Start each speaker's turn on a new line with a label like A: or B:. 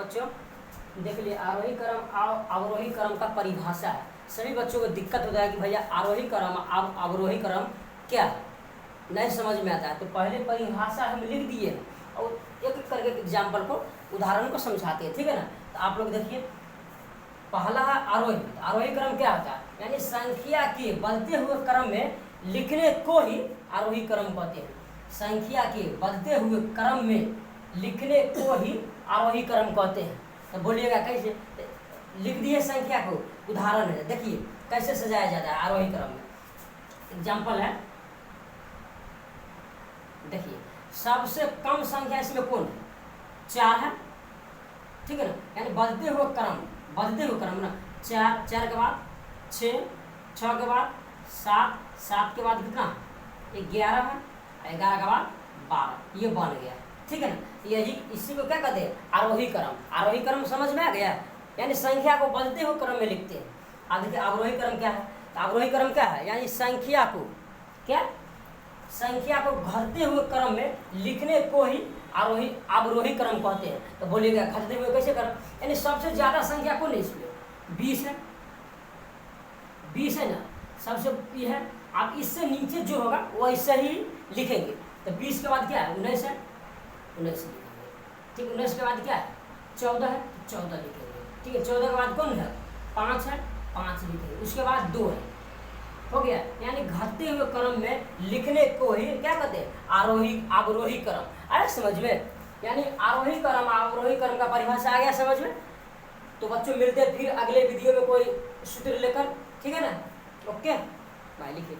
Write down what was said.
A: बच्चों देख लिए आरोही क्रम अवरोही क्रम का परिभाषा है। सभी बच्चों को दिक्कत होता है कि भैया आरोही क्रम अवरोही क्रम क्या है, नहीं समझ में आता है। तो पहले परिभाषा हम लिख दिए और एक एक करके एग्जाम्पल को उदाहरण को समझाते हैं, ठीक है ना। तो आप लोग देखिए, पहला है आरोही। तो आरोही क्रम क्या होता है, यानी संख्या के बढ़ते हुए क्रम में लिखने को ही आरोही क्रम कहते हैं। संख्या के बढ़ते हुए क्रम में लिखने को ही आरोही क्रम कहते हैं। तो बोलिएगा कैसे लिख दिए संख्या को, उदाहरण है, देखिए कैसे सजाया जाता है आरोही क्रम में। एग्जाम्पल है, देखिए सबसे कम संख्या इसमें कौन है, 4 है, ठीक है ना। यानी बढ़ते हुए क्रम ना, 4 के बाद 6, 6 के बाद 7, 7 के बाद कितना 11 है, 11 के बाद 12, ये बन गया, ठीक है ना। यही इसी को क्या कहते हैं, आरोही क्रम। आरोही क्रम समझ में आ गया, यानी संख्या को बढ़ते हुए क्रम में लिखते हैं। अब देखिए अवरोही क्रम क्या है। तो अवरोही क्रम क्या है, यानी संख्या को घटते हुए क्रम में लिखने को ही अवरोही क्रम कहते हैं। तो बोलिएगा घटते हुए कैसे क्रम, यानी सबसे ज्यादा संख्या कौन है इसमें, 20 है, 20 है ना, सबसे ये है। आप इससे नीचे जो होगा वो ऐसे ही लिखेंगे। तो 20 के बाद क्या है, 19 है, 19 लिखेंगे, ठीक। 19 के बाद क्या है, 14 है, 14 लिखेंगे, ठीक है। 14 के बाद कौन है, 5 है, 5 लिखेंगे। उसके बाद 2 है, हो गया। यानी घटते हुए क्रम में लिखने को ही क्या कहते हैं, अवरोही क्रम। अरे समझ में, यानी आरोही क्रम अवरोही क्रम का परिभाषा आ गया समझ में। तो बच्चों मिलते हैं फिर अगले वीडियो में कोई सूत्र लेकर, ठीक है ना। ओके बाय, लिखिए।